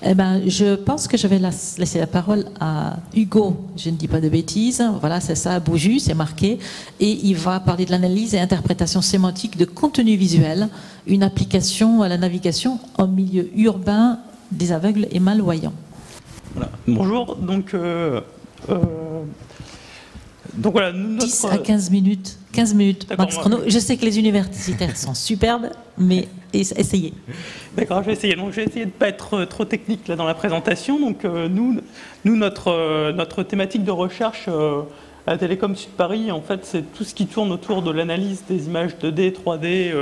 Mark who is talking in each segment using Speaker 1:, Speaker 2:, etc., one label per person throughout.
Speaker 1: Eh ben, je pense que je vais laisser la parole à Hugo, je ne dis pas de bêtises, voilà, c'est ça, Bouju, c'est marqué, et il va parler de l'analyse et interprétation sémantique de contenu visuel, une application à la navigation en milieu urbain des aveugles et malvoyants.
Speaker 2: Voilà. Bonjour, donc voilà, notre...
Speaker 1: 10 à 15 minutes, max chrono. Je sais que les universitaires sont superbes, mais essayez.
Speaker 2: D'accord, je vais essayer. Donc, je vais essayer de ne pas être trop technique là, dans la présentation. Donc, nous notre thématique de recherche à la Télécom Sud Paris, en fait, c'est tout ce qui tourne autour de l'analyse des images 2D, 3D,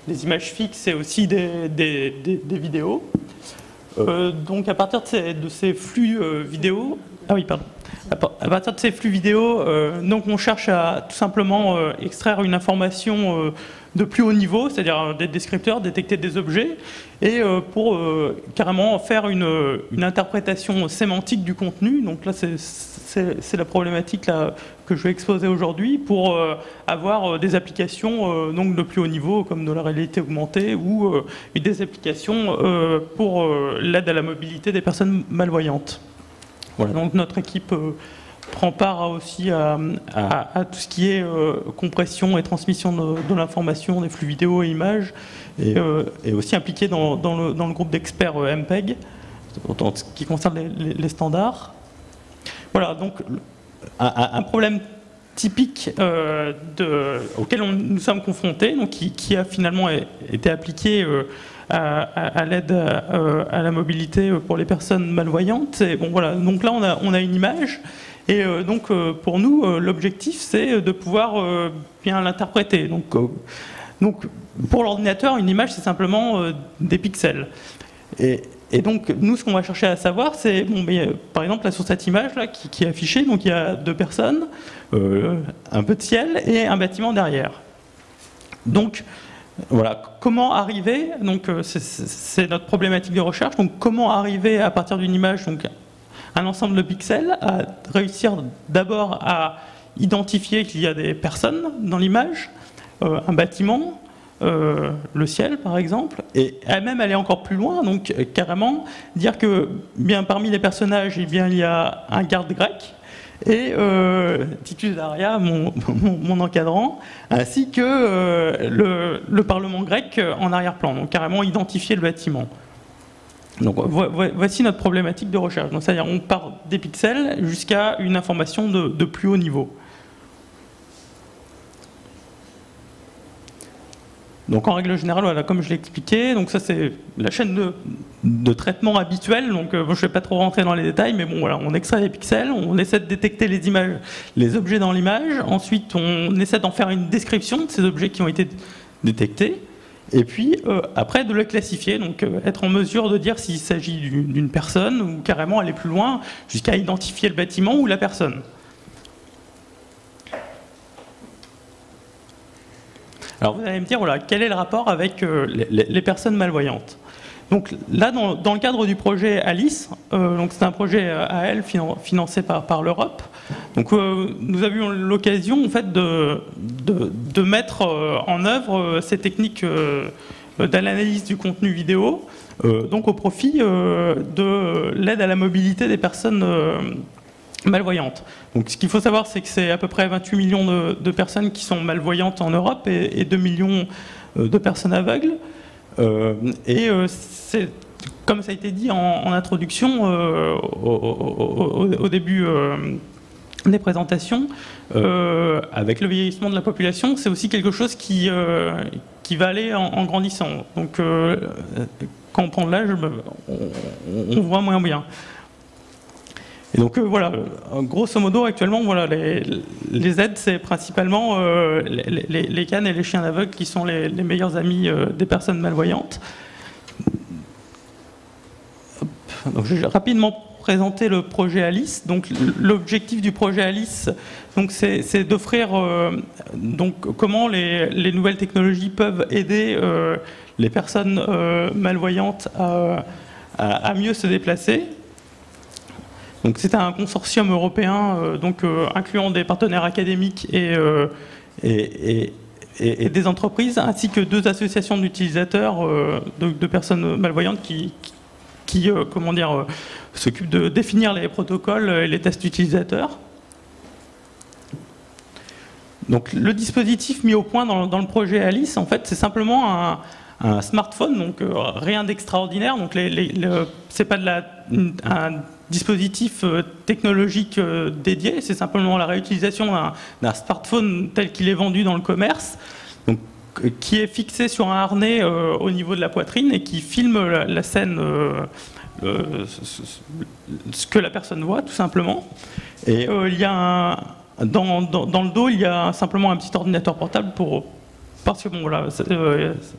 Speaker 2: des images fixes et aussi des vidéos. Donc, à partir de ces flux vidéo... Ah oui, pardon. À partir de ces flux vidéo, donc on cherche à tout simplement extraire une information de plus haut niveau, c'est-à-dire des descripteurs, détecter des objets, et pour carrément faire une interprétation sémantique du contenu. Donc là, c'est la problématique là, que je vais exposer aujourd'hui, pour avoir des applications donc de plus haut niveau, comme de la réalité augmentée, ou des applications pour l'aide à la mobilité des personnes malvoyantes. Voilà, donc notre équipe prend part aussi à tout ce qui est compression et transmission de l'information, des flux vidéo et images, et aussi impliquée dans le groupe d'experts MPEG, en ce qui concerne les standards. Voilà, donc un problème typique auquel nous sommes confrontés, donc qui a finalement été appliqué à l'aide à la mobilité pour les personnes malvoyantes. Et bon, voilà. Donc là, on a une image, et donc pour nous, l'objectif, c'est de pouvoir bien l'interpréter. Donc pour l'ordinateur, une image, c'est simplement des pixels. Et donc, nous, ce qu'on va chercher à savoir, c'est, bon, par exemple, là, sur cette image-là qui est affichée, donc il y a deux personnes, un peu de ciel et un bâtiment derrière. Donc, voilà, comment arriver, donc c'est notre problématique de recherche, donc comment arriver à partir d'une image, donc un ensemble de pixels, à réussir d'abord à identifier qu'il y a des personnes dans l'image, un bâtiment, le ciel par exemple, et même aller encore plus loin, donc carrément dire que bien parmi les personnages, eh bien, il y a un garde grec, et Titus Daria, mon encadrant, ainsi que le Parlement grec en arrière-plan, donc carrément identifier le bâtiment. Donc voici notre problématique de recherche. Donc c'est-à-dire on part des pixels jusqu'à une information de plus haut niveau. Donc en règle générale, voilà, comme je l'ai expliqué, donc ça c'est la chaîne de traitement habituelle, donc je ne vais pas trop rentrer dans les détails, mais bon voilà, on extrait les pixels, on essaie de détecter les images, les objets dans l'image, ensuite on essaie d'en faire une description de ces objets qui ont été détectés, et puis après de les classifier, donc être en mesure de dire s'il s'agit d'une personne, ou carrément aller plus loin, jusqu'à identifier le bâtiment ou la personne. Alors vous allez me dire, voilà, quel est le rapport avec les personnes malvoyantes? Donc là, dans le cadre du projet Alice, donc c'est un projet AL financé par l'Europe. Donc nous avions l'occasion en fait de mettre en œuvre ces techniques d'analyse du contenu vidéo, donc au profit de l'aide à la mobilité des personnes malvoyantes. Donc ce qu'il faut savoir, c'est que c'est à peu près 28 millions de personnes qui sont malvoyantes en Europe et 2 millions de personnes aveugles. C'est, comme ça a été dit en introduction au début des présentations, avec le vieillissement de la population, c'est aussi quelque chose qui va aller en grandissant. Donc quand on prend de l'âge, on voit moins bien. Et donc voilà, grosso modo actuellement, voilà, les aides, c'est principalement les cannes et les chiens aveugles qui sont les meilleurs amis des personnes malvoyantes. Donc, je vais rapidement présenter le projet Alice. Donc l'objectif du projet Alice, donc c'est d'offrir donc comment les nouvelles technologies peuvent aider les personnes malvoyantes à mieux se déplacer. Donc c'est un consortium européen, incluant des partenaires académiques et des entreprises, ainsi que 2 associations d'utilisateurs de personnes malvoyantes qui comment dire, s'occupe de définir les protocoles et les tests utilisateurs. Donc le dispositif mis au point dans le projet Alice, en fait, c'est simplement un smartphone, donc rien d'extraordinaire. Donc c'est pas un dispositif technologique dédié, c'est simplement la réutilisation d'un smartphone tel qu'il est vendu dans le commerce, donc, qui est fixé sur un harnais au niveau de la poitrine et qui filme la scène, ce que la personne voit, tout simplement. Et il y a dans le dos, il y a simplement un petit ordinateur portable parce que bon, voilà,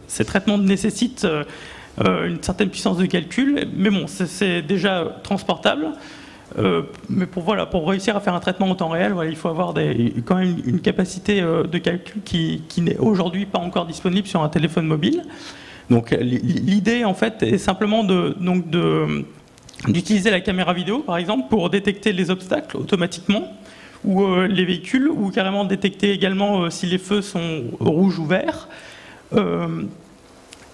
Speaker 2: ces traitements nécessitent une certaine puissance de calcul, mais bon, c'est déjà transportable. Mais pour réussir à faire un traitement en temps réel, voilà, il faut avoir quand même une capacité de calcul qui n'est aujourd'hui pas encore disponible sur un téléphone mobile. Donc l'idée, en fait, est simplement d'utiliser la caméra vidéo, par exemple, pour détecter les obstacles automatiquement, ou les véhicules, ou carrément détecter également si les feux sont rouges ou verts.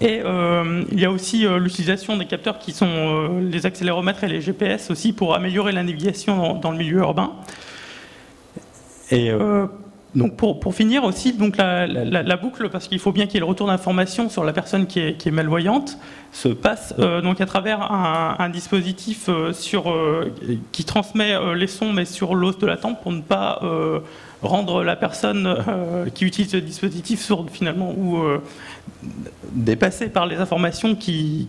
Speaker 2: Et il y a aussi l'utilisation des capteurs qui sont les accéléromètres et les GPS aussi pour améliorer la navigation dans le milieu urbain. Et donc pour finir aussi, donc la boucle, parce qu'il faut bien qu'il y ait le retour d'information sur la personne qui est malvoyante, se passe donc à travers un dispositif qui transmet les sons mais sur l'os de la tempe pour ne pas rendre la personne qui utilise le dispositif sourde finalement, ou dépassée par les informations qui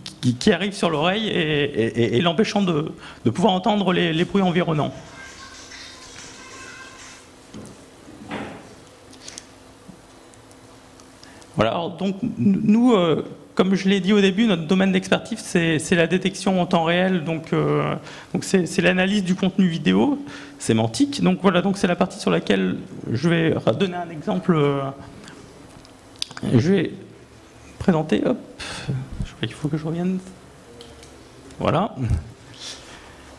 Speaker 2: arrivent sur l'oreille et l'empêchant de pouvoir entendre les bruits environnants. Voilà, alors donc nous, comme je l'ai dit au début, notre domaine d'expertise, c'est la détection en temps réel, donc c'est l'analyse du contenu vidéo sémantique. Donc voilà, donc c'est la partie sur laquelle je vais donner un exemple. Je vais présenter, hop, je crois qu'il faut que je revienne. Voilà.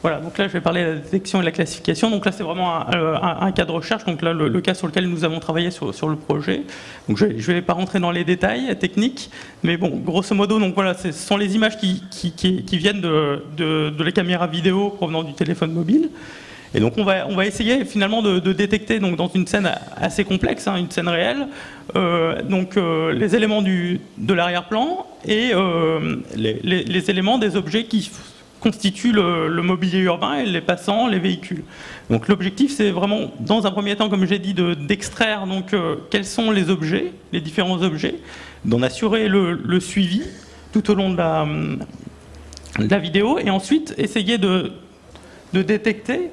Speaker 2: Voilà, donc là je vais parler de la détection et de la classification. Donc là c'est vraiment un cas de recherche, donc là le cas sur lequel nous avons travaillé sur le projet. Donc je ne vais pas rentrer dans les détails techniques, mais bon, grosso modo, donc voilà, ce sont les images qui viennent de la caméra vidéo provenant du téléphone mobile. Et donc on va essayer finalement de détecter, donc dans une scène assez complexe, une scène réelle, les éléments de l'arrière-plan et les éléments des objets qui constituent le mobilier urbain et les passants, les véhicules. Donc l'objectif, c'est vraiment, dans un premier temps, comme j'ai dit, d'extraire quels sont les objets, les différents objets, d'en assurer le suivi tout au long de la vidéo, et ensuite essayer de détecter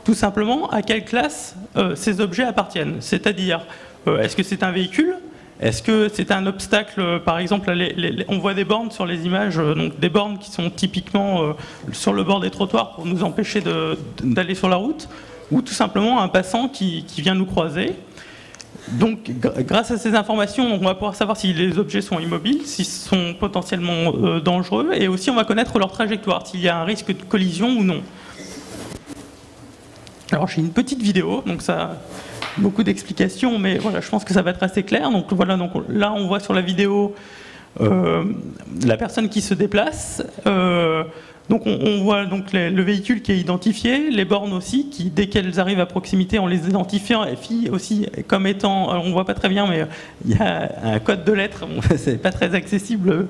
Speaker 2: tout simplement à quelle classe ces objets appartiennent. C'est-à-dire, est-ce que c'est un véhicule ? Est-ce que c'est un obstacle? Par exemple, on voit des bornes sur les images, donc des bornes qui sont typiquement sur le bord des trottoirs pour nous empêcher d'aller sur la route, ou tout simplement un passant qui vient nous croiser. Donc, grâce à ces informations, on va pouvoir savoir si les objets sont immobiles, s'ils sont potentiellement dangereux, et aussi on va connaître leur trajectoire, s'il y a un risque de collision ou non. Alors, j'ai une petite vidéo, donc ça... beaucoup d'explications, mais voilà, je pense que ça va être assez clair. Donc voilà, donc là on voit sur la vidéo la personne qui se déplace. Donc on voit donc le véhicule qui est identifié, les bornes aussi, qui dès qu'elles arrivent à proximité, on les identifie aussi comme étant, on voit pas très bien, mais il y a un code de lettres, bon, c'est pas très accessible.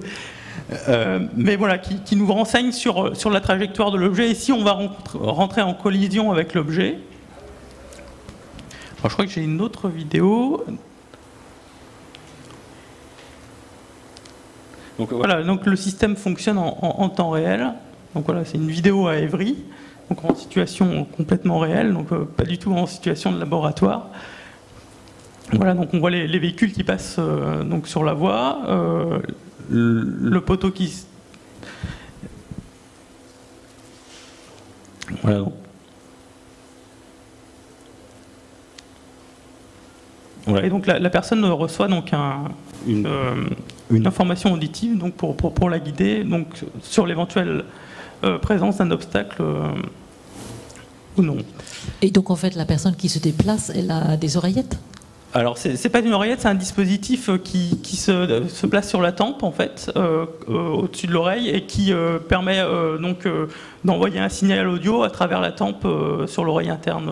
Speaker 2: Mais voilà, qui nous renseigne sur la trajectoire de l'objet et si on va rentrer en collision avec l'objet. Alors, je crois que j'ai une autre vidéo. Donc voilà, donc le système fonctionne en temps réel. Donc voilà, c'est une vidéo à Évry, donc en situation complètement réelle, donc pas du tout en situation de laboratoire. Voilà, donc on voit les véhicules qui passent donc sur la voie, le poteau qui... Voilà. Voilà, et donc la personne reçoit donc une information auditive donc pour la guider donc sur l'éventuelle présence d'un obstacle ou non.
Speaker 1: Et donc en fait la personne qui se déplace, elle a des oreillettes?
Speaker 2: Alors, c'est pas une oreillette, c'est un dispositif qui se place sur la tempe, en fait, au-dessus de l'oreille, et qui permet donc d'envoyer un signal audio à travers la tempe sur l'oreille interne.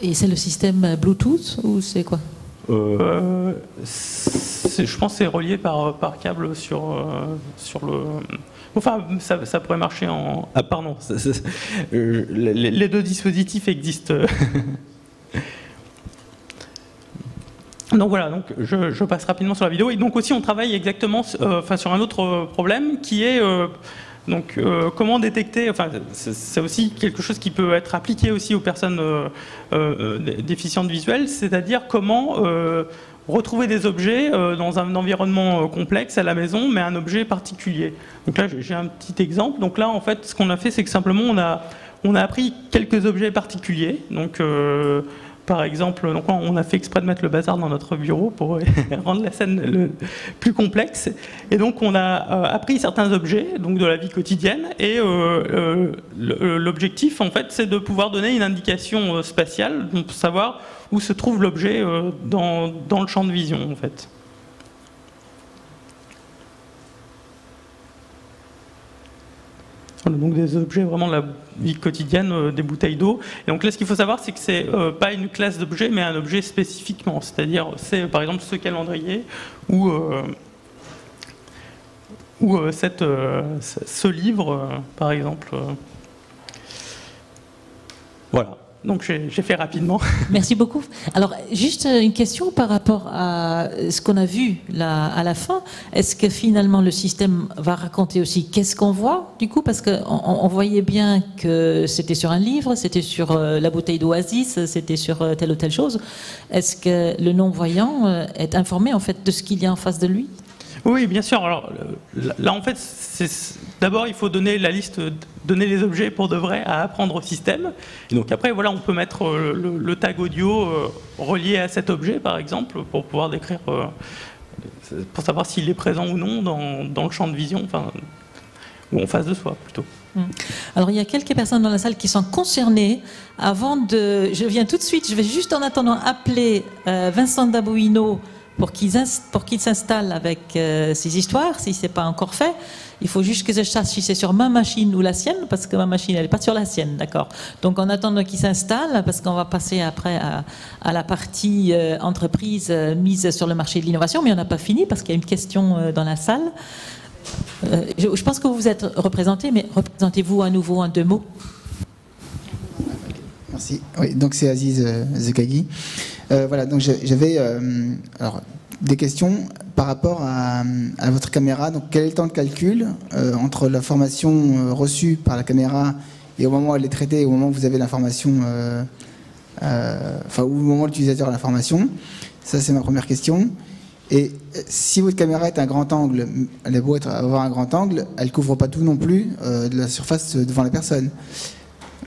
Speaker 1: Et c'est le système Bluetooth ou c'est quoi?
Speaker 2: Je pense que c'est relié par câble sur le... Enfin, ça pourrait marcher en... Ah, pardon. Les deux dispositifs existent. Donc voilà, donc je passe rapidement sur la vidéo. Et donc aussi, on travaille exactement sur un autre problème qui est comment détecter. Enfin, c'est aussi quelque chose qui peut être appliqué aussi aux personnes déficientes visuelles, c'est-à-dire comment retrouver des objets dans un environnement complexe à la maison, mais un objet particulier. Donc là, j'ai un petit exemple. Donc là, en fait, ce qu'on a fait, c'est que simplement on a appris quelques objets particuliers. Donc par exemple, donc on a fait exprès de mettre le bazar dans notre bureau pour rendre la scène plus complexe. Et donc on a appris certains objets donc de la vie quotidienne. Et l'objectif, en fait, c'est de pouvoir donner une indication spatiale, donc pour savoir où se trouve l'objet dans le champ de vision, en fait. Donc des objets vraiment de la vie quotidienne, des bouteilles d'eau. Et donc là, ce qu'il faut savoir, c'est que c'est pas une classe d'objets, mais un objet spécifiquement. C'est-à-dire, c'est par exemple ce calendrier ou ce livre, par exemple. Voilà. Donc j'ai fait rapidement.
Speaker 1: Merci beaucoup. Alors juste une question par rapport à ce qu'on a vu là à la fin. Est-ce que finalement le système va raconter aussi qu'est-ce qu'on voit du coup, parce qu'on voyait bien que c'était sur un livre, c'était sur la bouteille d'Oasis, c'était sur telle ou telle chose. Est-ce que le non-voyant est informé en fait de ce qu'il y a en face de lui?
Speaker 2: Oui, bien sûr. Alors là, en fait, d'abord, il faut donner la liste, donner les objets pour de vrai à apprendre au système. Et donc après, voilà, on peut mettre le tag audio relié à cet objet, par exemple, pour pouvoir décrire, pour savoir s'il est présent ou non dans le champ de vision, enfin, ou en face de soi, plutôt.
Speaker 1: Alors il y a quelques personnes dans la salle qui sont concernées. Je viens tout de suite, je vais juste en attendant appeler Vincent Dabouino pour qu'il s'installe avec ces histoires, si ce n'est pas encore fait. Il faut juste que je sache si c'est sur ma machine ou la sienne, parce que ma machine, elle n'est pas sur la sienne, d'accord. Donc en attendant qu'il s'installe, parce qu'on va passer après à la partie entreprise mise sur le marché de l'innovation, mais on n'a pas fini, parce qu'il y a une question dans la salle. Je pense que vous vous êtes représenté, mais représentez-vous à nouveau en 2 mots.
Speaker 3: Merci. Oui, donc c'est Aziz Zekagui. Voilà, donc j'avais des questions par rapport à votre caméra. Donc, quel est le temps de calcul entre l'information reçue par la caméra et au moment où elle est traitée et au moment où vous avez l'information, enfin, au moment où l'utilisateur a l'information? Ça, c'est ma première question. Et si votre caméra est un grand angle, elle est beau avoir un grand angle, elle ne couvre pas tout non plus de la surface devant la personne.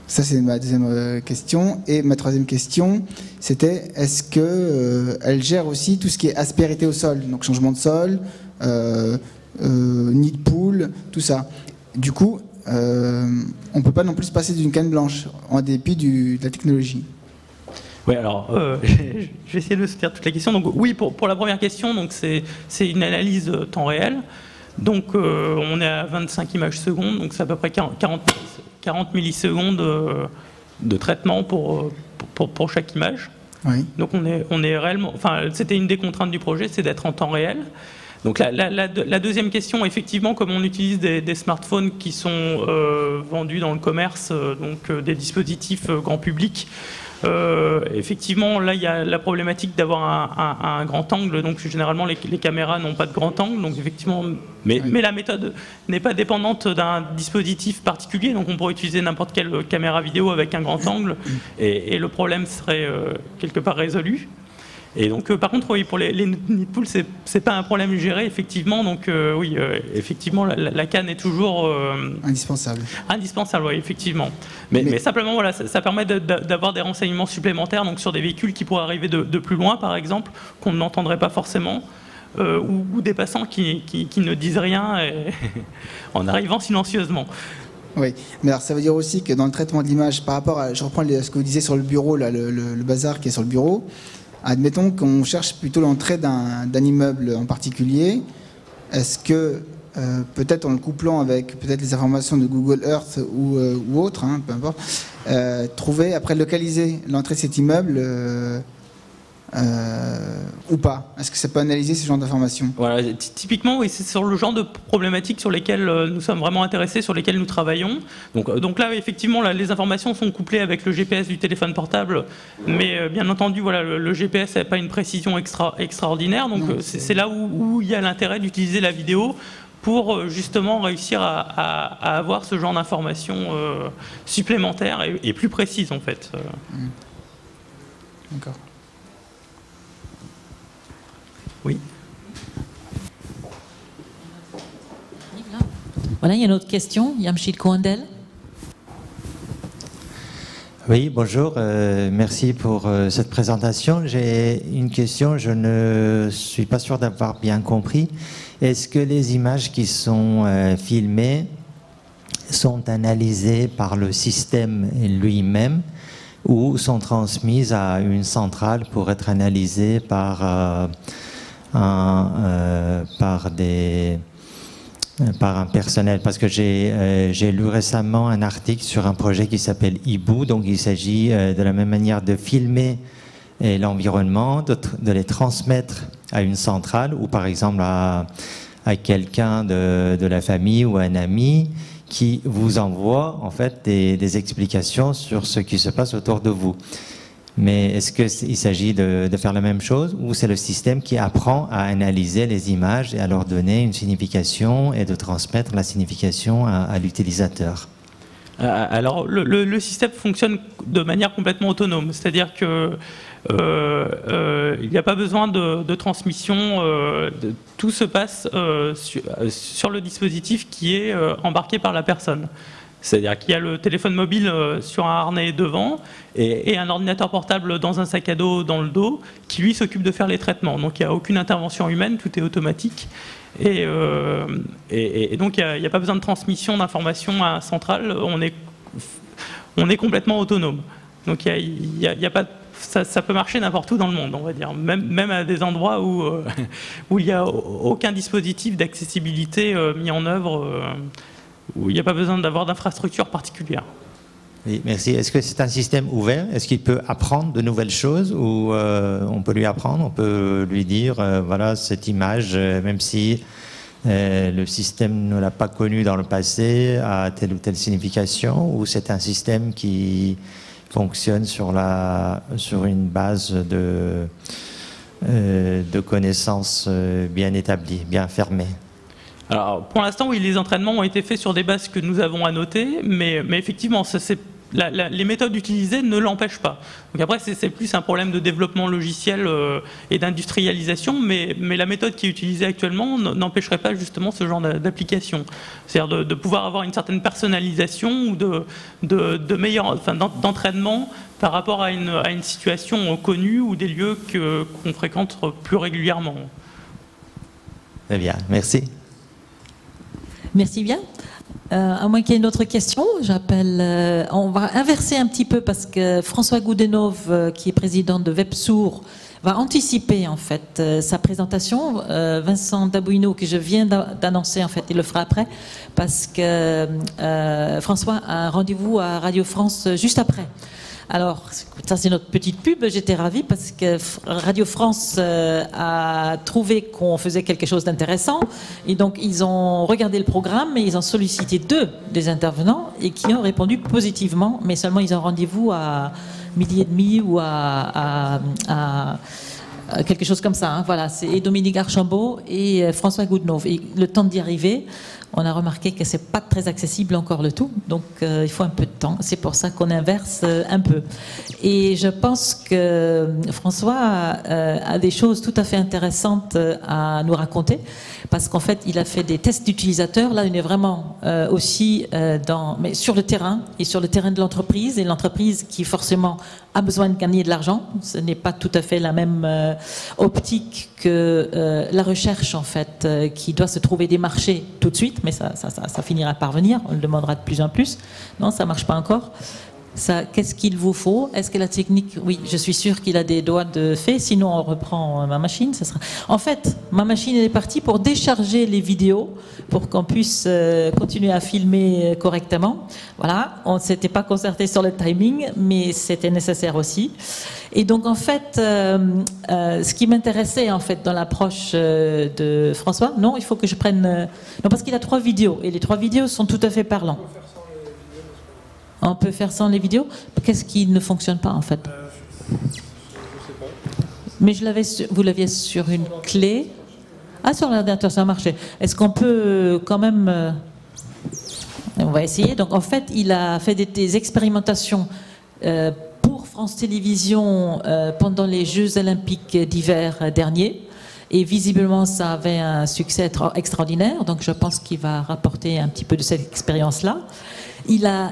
Speaker 3: Ça, c'est ma deuxième question. Et ma troisième question, c'était est-ce qu'elle gère aussi tout ce qui est aspérité au sol, donc changement de sol, nid de poule, tout ça. Du coup, on ne peut pas non plus se passer d'une canne blanche, en dépit de la technologie.
Speaker 2: Oui, alors, je vais essayer de faire toutes les questions. Donc, oui, pour la première question, donc c'est une analyse temps réel. Donc, on est à 25 images secondes, donc c'est à peu près 40 millisecondes de traitement pour chaque image.
Speaker 3: Oui.
Speaker 2: Donc, on est réellement... Enfin, c'était une des contraintes du projet, c'est d'être en temps réel. Donc, la deuxième question, effectivement, comme on utilise des smartphones qui sont vendus dans le commerce, donc des dispositifs grand public, effectivement, là, il y a la problématique d'avoir un grand angle. Donc, généralement, les caméras n'ont pas de grand angle. Donc, effectivement, mais la méthode n'est pas dépendante d'un dispositif particulier. Donc, on pourrait utiliser n'importe quelle caméra vidéo avec un grand angle et le problème serait quelque part résolu. Et donc, par contre, oui, pour les nids de poule, c'est pas un problème géré, effectivement. Donc, oui, effectivement, la canne est toujours
Speaker 3: indispensable.
Speaker 2: Indispensable, oui, effectivement. Mais simplement, voilà, ça permet d'avoir des renseignements supplémentaires, donc sur des véhicules qui pourraient arriver de plus loin, par exemple, qu'on n'entendrait pas forcément, ou des passants qui ne disent rien en arrivant silencieusement.
Speaker 3: Oui, mais alors ça veut dire aussi que dans le traitement de l'image, par rapport à, je reprends ce que vous disiez sur le bureau, là, le bazar qui est sur le bureau. Admettons qu'on cherche plutôt l'entrée d'un immeuble en particulier. Est-ce que, peut-être en le couplant avec peut-être les informations de Google Earth ou autre, hein, peu importe, trouver, après localiser l'entrée de cet immeuble ou pas? Est-ce que ça peut analyser ce genre d'informations?
Speaker 2: Voilà, typiquement, oui, c'est sur le genre de problématiques sur lesquelles nous sommes vraiment intéressés, sur lesquelles nous travaillons. Donc là, effectivement, là, les informations sont couplées avec le GPS du téléphone portable, mais bien entendu, voilà, le GPS n'a pas une précision extraordinaire, donc c'est là où il y a l'intérêt d'utiliser la vidéo pour justement réussir à avoir ce genre d'informations supplémentaires et plus précises, en fait.
Speaker 3: D'accord.
Speaker 2: Oui.
Speaker 1: Voilà, il y a une autre question. Yamshid Kouandel.
Speaker 4: Oui, bonjour. Merci pour cette présentation. J'ai une question, je ne suis pas sûr d'avoir bien compris. Est-ce que les images qui sont filmées sont analysées par le système lui-même ou sont transmises à une centrale pour être analysées par un personnel? Parce que j'ai lu récemment un article sur un projet qui s'appelle Hibou, donc il s'agit de la même manière de filmer l'environnement, de les transmettre à une centrale ou par exemple à quelqu'un de la famille ou un ami qui vous envoie en fait des explications sur ce qui se passe autour de vous. Mais est-ce qu'il s'agit de faire la même chose ou c'est le système qui apprend à analyser les images et à leur donner une signification et de transmettre la signification à l'utilisateur?
Speaker 2: Alors, le système fonctionne de manière complètement autonome, c'est-à-dire que il n'y a pas besoin de transmission, tout se passe sur le dispositif qui est embarqué par la personne. C'est-à-dire qu'il y a le téléphone mobile sur un harnais devant et un ordinateur portable dans un sac à dos dans le dos qui lui s'occupe de faire les traitements. Donc il n'y a aucune intervention humaine, tout est automatique. Et donc il n'y a pas besoin de transmission d'informations à un central, on est complètement autonome. Donc il y a pas, ça peut marcher n'importe où dans le monde, on va dire, même à des endroits où il n'y a aucun dispositif d'accessibilité mis en œuvre, où il n'y a pas besoin d'avoir d'infrastructure particulière.
Speaker 4: Oui, merci. Est-ce que c'est un système ouvert? Est-ce qu'il peut apprendre de nouvelles choses ou on peut lui apprendre, on peut lui dire, voilà, cette image, même si le système ne l'a pas connue dans le passé, a telle ou telle signification, ou c'est un système qui fonctionne sur une base de connaissances bien établies, bien fermées?
Speaker 2: Alors, pour l'instant, oui, les entraînements ont été faits sur des bases que nous avons annotées, mais effectivement, les méthodes utilisées ne l'empêchent pas. Donc après, c'est plus un problème de développement logiciel et d'industrialisation, mais la méthode qui est utilisée actuellement n'empêcherait pas justement ce genre d'application. C'est-à-dire de pouvoir avoir une certaine personnalisation ou d'entraînement par rapport à une situation connue ou des lieux qu'on fréquente plus régulièrement.
Speaker 4: Très bien, merci.
Speaker 1: Merci bien. À moins qu'il y ait une autre question, on va inverser un petit peu parce que François Goudenov, qui est président de Websour, va anticiper en fait sa présentation. Vincent Dabouino, que je viens d'annoncer, en fait, il le fera après, parce que François a un rendez-vous à Radio France juste après. Alors, ça c'est notre petite pub, j'étais ravie parce que Radio France a trouvé qu'on faisait quelque chose d'intéressant et donc ils ont regardé le programme et ils ont sollicité 2 des intervenants et qui ont répondu positivement, mais seulement ils ont rendez-vous à 12h30 ou à quelque chose comme ça. Hein. Voilà, c'est Dominique Archambault et François Goudenov. Et le temps d'y arriver, on a remarqué que c'est pas très accessible encore le tout, donc il faut un peu de temps. C'est pour ça qu'on inverse un peu. Et je pense que François a des choses tout à fait intéressantes à nous raconter, parce qu'en fait, il a fait des tests d'utilisateurs. Là, on est vraiment aussi mais sur le terrain et sur le terrain de l'entreprise, et l'entreprise qui forcément a besoin de gagner de l'argent. Ce n'est pas tout à fait la même optique que la recherche, en fait, qui doit se trouver des marchés tout de suite, mais ça finira par venir, on le demandera de plus en plus. Non, ça ne marche pas encore. Ça, qu'est-ce qu'il vous faut? Est-ce que la technique... Oui, je suis sûre qu'il a des doigts de fait, sinon on reprend ma machine. Ça sera... En fait, ma machine elle est partie pour décharger les vidéos, pour qu'on puisse continuer à filmer correctement. Voilà, on ne s'était pas concerté sur le timing, mais c'était nécessaire aussi. Et donc en fait, ce qui m'intéressait en fait dans l'approche de François, non, il faut que je prenne... non, parce qu'il a 3 vidéos, et les 3 vidéos sont tout à fait parlants. On peut faire sans les vidéos. Qu'est-ce qui ne fonctionne pas en fait?
Speaker 5: Je sais pas.
Speaker 1: Mais vous l'aviez sur une clé. Ah, sur l'ordinateur, ça a marché. Est-ce qu'on peut quand même... on va essayer. Donc en fait, il a fait des expérimentations pour France Télévisions pendant les Jeux Olympiques d'hiver derniers. Et visiblement, ça avait un succès extraordinaire. Donc je pense qu'il va rapporter un petit peu de cette expérience-là. Il a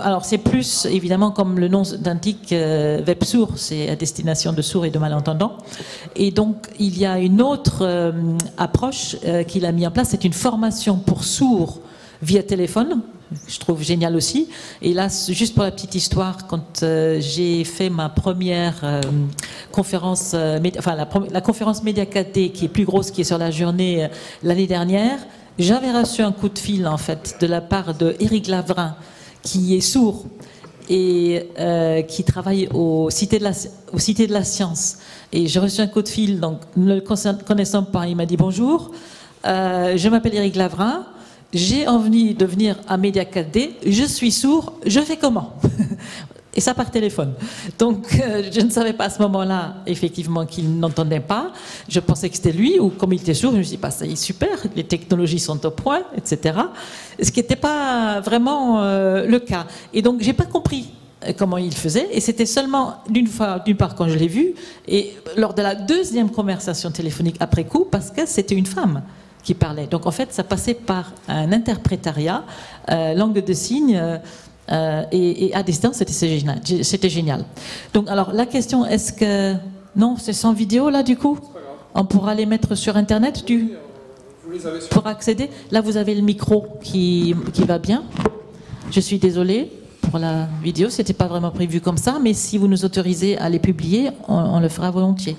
Speaker 1: alors c'est plus évidemment comme le nom d'indique Websourd, c'est à destination de sourds et de malentendants. Et donc il y a une autre approche qu'il a mis en place, c'est une formation pour sourds via téléphone. Je trouve génial aussi. Et là, juste pour la petite histoire, quand j'ai fait ma première conférence, la conférence Média 4D, qui est plus grosse, qui est sur la journée l'année dernière, j'avais reçu un coup de fil en fait de la part de Éric Lavrin, qui est sourd et qui travaille au Cité de la Science. Et j'ai reçu un coup de fil, donc ne le connaissant pas, il m'a dit bonjour, je m'appelle Éric Lavrin. J'ai envie de venir à Média 4D, je suis sourd, je fais comment? Et ça par téléphone. Donc je ne savais pas à ce moment-là, effectivement, qu'il n'entendait pas. Je pensais que c'était lui, ou comme il était sourd, je me suis dit, bah, ça y est, super, les technologies sont au point, etc. Ce qui n'était pas vraiment le cas. Et donc j'ai pas compris comment il faisait, et c'était seulement d'une part quand je l'ai vu, et lors de la deuxième conversation téléphonique après coup, parce que c'était une femme qui parlait. Donc en fait, ça passait par un interprétariat, langue de signes, et à distance, c'était génial. Donc alors la question, est-ce que... Non, c'est sans vidéo là du coup? On pourra les mettre sur Internet pour accéder. Là, vous avez le micro qui va bien. Je suis désolée pour la vidéo, c'était pas vraiment prévu comme ça, mais si vous nous autorisez à les publier, on le fera volontiers.